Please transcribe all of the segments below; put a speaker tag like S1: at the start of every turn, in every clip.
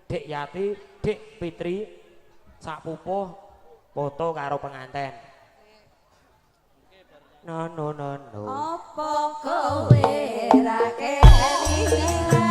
S1: Dek Yati, Dek Fitri, sak pupuh foto karo penganten. No.
S2: Apa kowe ra kelingan?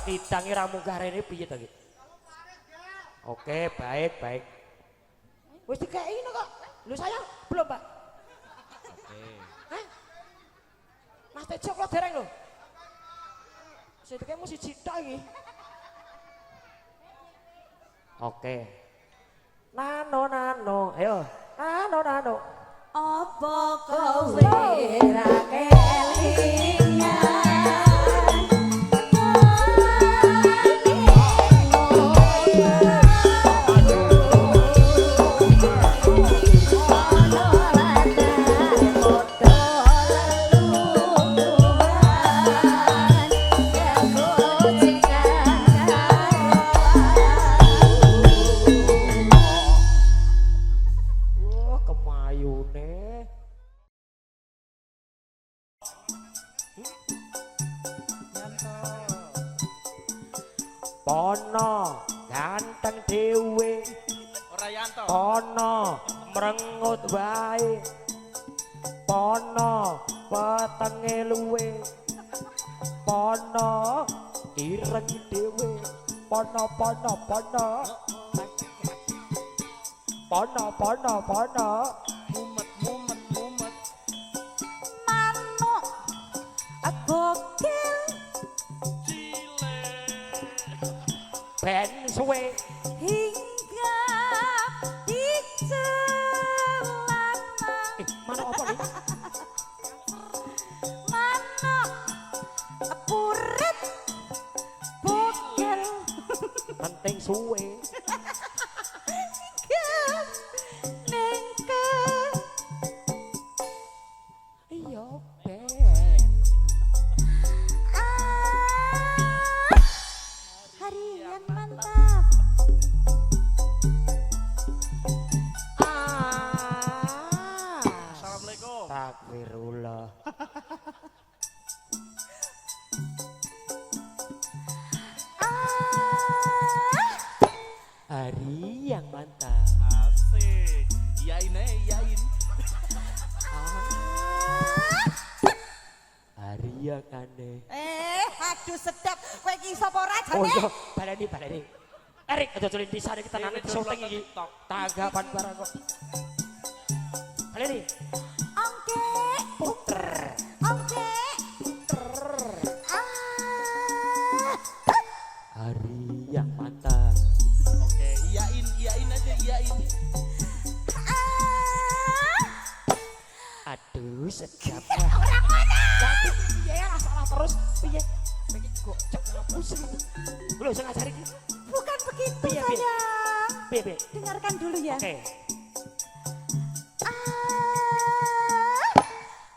S1: Kidang ira mungkarene piye to iki? Oke, baik. Wis dikeki ngono kok. Lho sayang, belum, Pak. Oke. Hah? Mas Tejo kok dereng lho. Sing dikeki siji tok iki. Oke. Nano. Ayo. Nano.
S2: Apa kowe ra kelingan?
S1: Pono ganteng dhewe
S3: Ora Yanto.
S1: Pono mrengut wae Pono wetenge luwe Pono ireng dhewe Pono Pono
S3: Mumet mumet mumet.
S2: Manuk gokil
S3: Cile.
S1: ben suwe
S2: hingga dicelana.
S1: manuk apa nih
S2: Manuk purit bogel
S1: penting suwe
S2: nengke
S1: iya ben
S2: hari yang mantap.
S3: Assalamualaikum.
S1: Takbirullah hari yang mantap
S3: Asik. Iyain iyain.
S1: hari yang aneh
S2: Aduh sedap. Kowe iki sapa ora
S1: oh
S2: jane?
S1: iya baleni Erik aja culin di sana kita nanti syuting iki tanggapan barang kok baleni
S2: Ongke,
S1: puter
S2: ongke.
S1: hari yang mantap
S3: Oke, iyain aja iyain.
S1: aduh sedap orang mana tapi iya lah salah terus piye pengen gocok pusing belum saya ngajari
S2: Bukan begitu
S1: Piye, piye?
S2: sayang.
S1: piye
S2: Dengarkan dulu ya.
S1: oke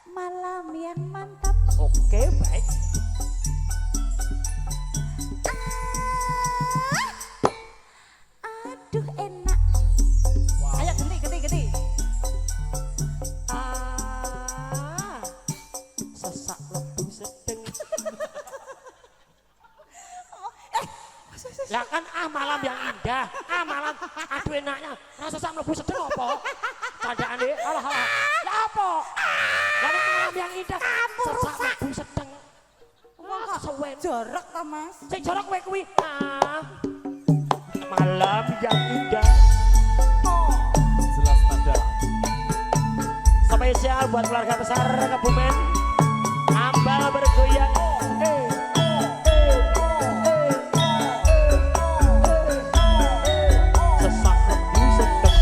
S2: Malam yang mantap.
S1: oke baik
S2: Aduh enak. Ayo genti.
S1: sesak lebu sedeng lah kan malam yang indah malam aduh enaknya nah sesak lebu sedeng apa candaan deh alah ya apa lah malam yang indah sesak lebu sedeng
S2: Wong kok
S1: sewen
S2: jorok to, Mas?
S1: sing jorok kowe kuwi malam yang indah
S3: Jelas tanda.
S1: spesial buat keluarga besar Kebumen ambal bergoyang sesak lebu sedeng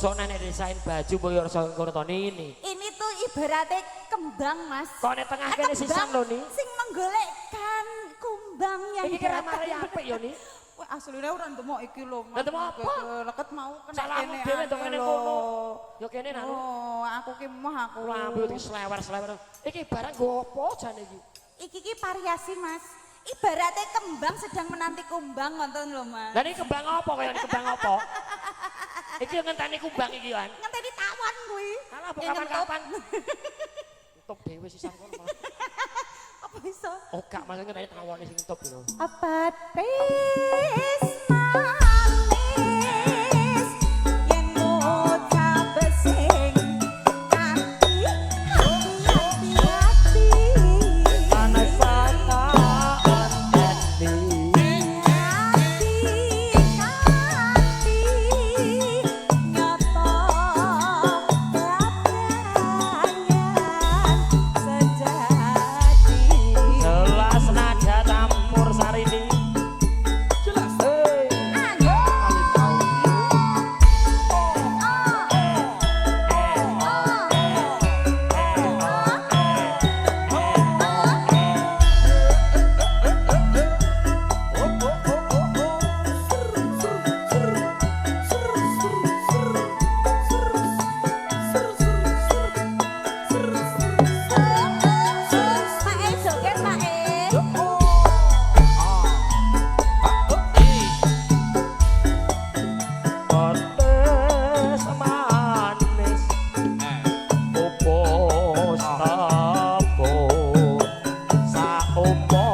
S1: mosok nek desain baju boyo Kurtoni ini.
S2: Ini tuh ibaratnya kembang, Mas.
S1: Kok nek tengah kene sisan lho ni.
S2: Sing menggolekkan kumbang yang
S1: Iki kira mari apik yo ni.
S2: Wah, asline ora ntemok iki lho.
S1: Lah ntemok apa?
S2: Leket mau kena
S1: Salahmu
S2: kene
S1: dhewe
S2: ae
S1: to kene
S2: lho.
S1: kono. Yo kene nak.
S2: Oh, aku ki mah aku.
S1: Lambe iki slewer-slewer. Iki barang nggo apa jane iki?
S2: Iki ki variasi, Mas. Ibaratnya kembang sedang menanti kumbang ngoten lho, Mas.
S1: Lah ini kembang apa kaya kembang apa? Iki yo ngenteni kumbang iki kan.
S2: Ngenteni tawon kuwi.
S1: Alah kapan-kapan. Entup dhewe sisan kono malah.
S2: Apa iso?
S1: Oh gak maksudnya ngenteni tawone sing entup lho.
S2: Apa tis manis yen ngucap sing kanthi hati-hati
S1: Panas sataan endi.
S2: hati-hati nyata keabdayan sejati.
S1: Jelas nada campur sarini.
S3: Jelas.
S2: Ayo. Pak E joget, Pak E.
S1: Pedes manis opo sapo saumpama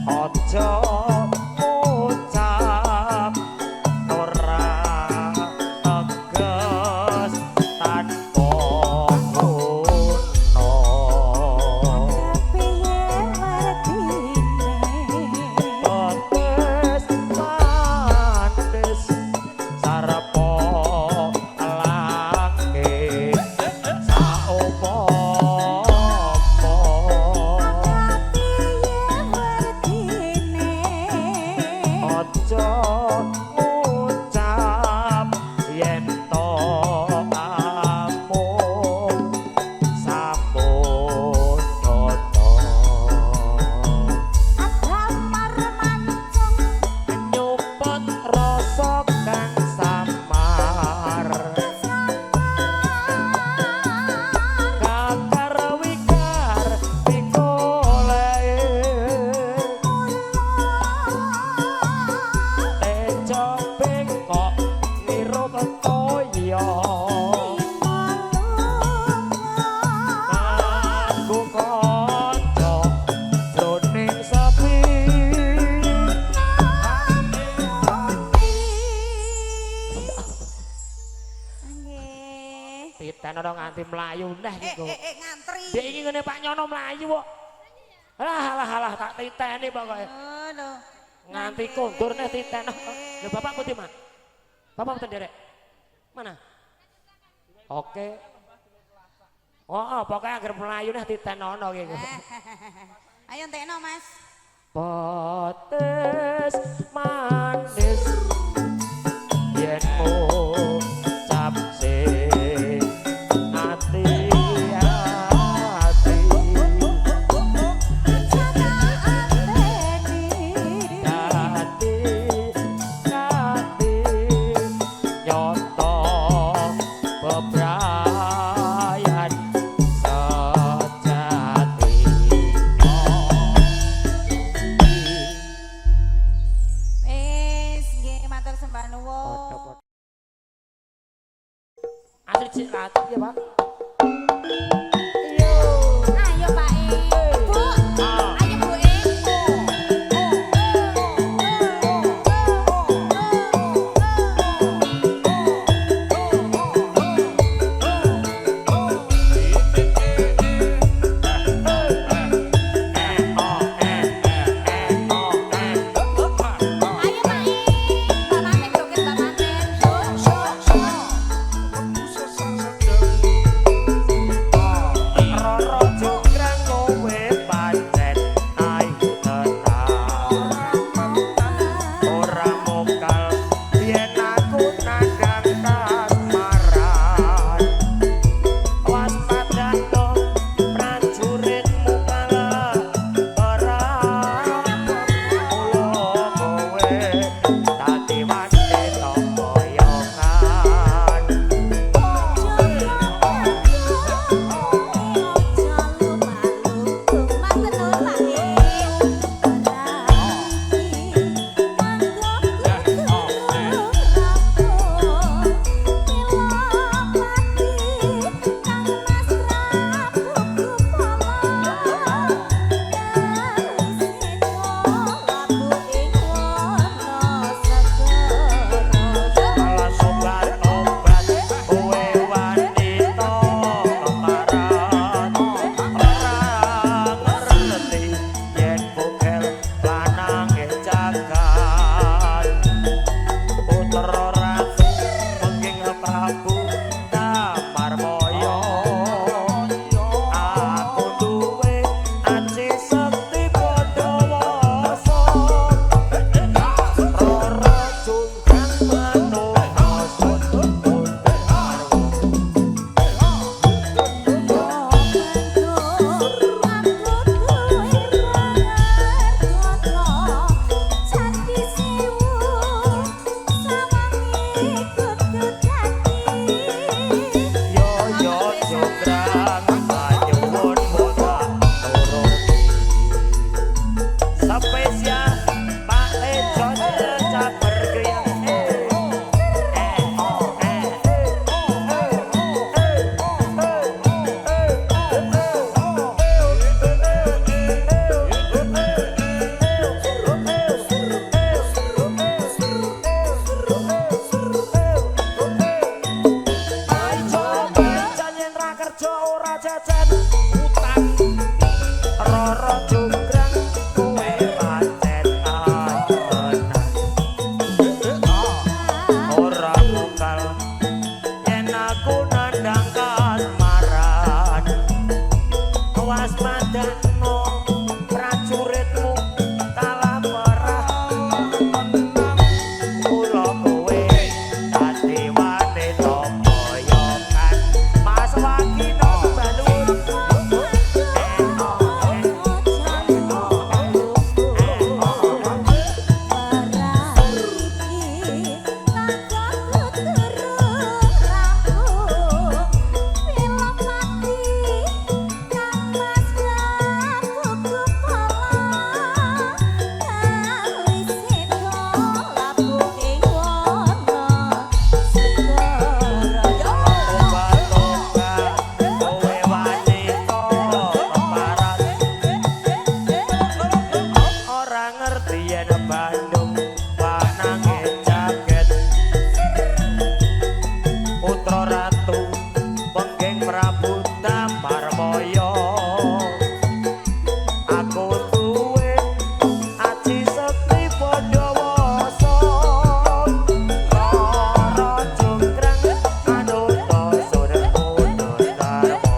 S1: aja ngucap ora tegas tanpa guna.
S2: Kepiye wertine
S1: Pedes manis sarpo langit saumpama
S2: kepiye wertine
S1: aja ngucap yen to amung sampun toto
S2: adamar mancung
S1: nyupet rasa kang samar kakar wikar pikoleh tejo bengkok ngirup toya nganggo kanca jroning sepi
S2: nggih.
S1: titen ora nganti mlayu neh iku
S2: Ngantri.
S1: dia iki ngene Pak Nyono mlayu kok alah tak titeni pokoke
S2: Oh lho.
S1: nganti kondur neh titen lho bapak putih Mas bapak mboten derek mana oke oh pokoknya agar melayu neh titen ono gitu
S2: Ayo entekno, Mas.
S1: Pedes manis yen ngucap sing hati-hati hati-hati nyoto bebrayan sejati
S2: Wis, nggih matur sembah nuwun.
S1: Mas Madano prajuritmu kalah perang kula kowe dadi wanita boyokan Mas Wakino Sembalun Bandung wanange jaket putra ratu pengging Prabu Tamarmaya aku duwe aji sekti Pandawasa Rara Jonggrang anuta sore pundut karma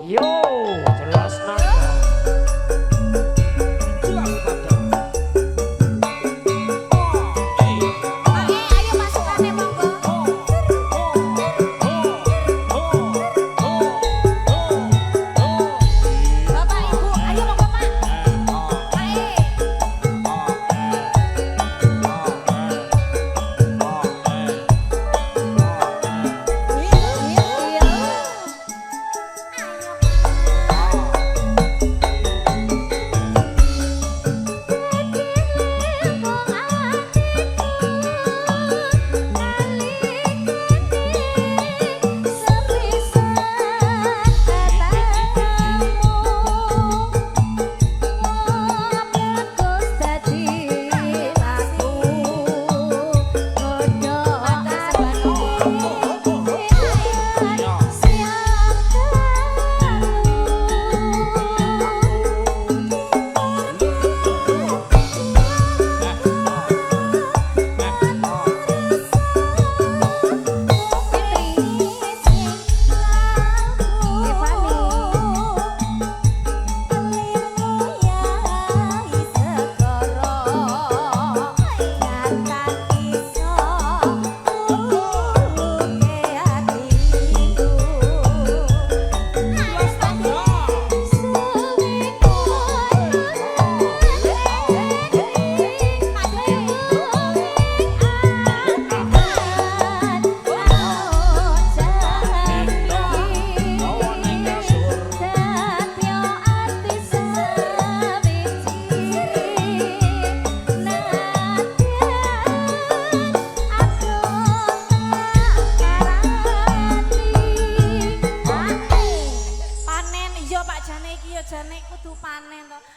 S1: Yo, jelas nada.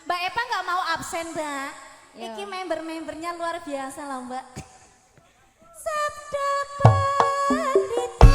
S2: Mbak Epa nggak mau absen, Mbak. Iki member-membernya luar biasa loh, Mbak. Sabda Pandita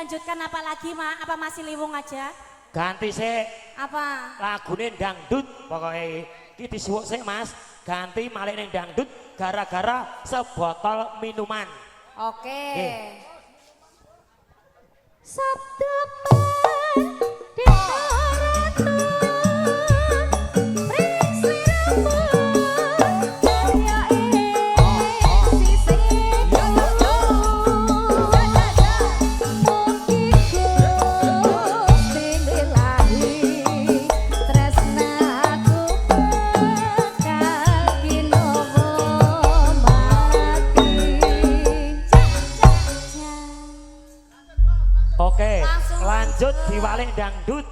S2: dilanjutkan apa lagi, Ma? Apa masih liwung aja?
S1: Ganti sik
S2: Apa?
S1: lagune dangdut pokoknya iki disuwuk sik Mas. Ganti malih ning dangdut gara-gara sebotol minuman.
S2: Oke.
S1: Nggih.
S2: Sabtu pan ditoratu Prisliramu kaya sisih Mugi Gusti lilahi tresnaku bakal kinowo mati.
S1: Oke,
S2: Langsung
S1: lanjut diwalik dangdut.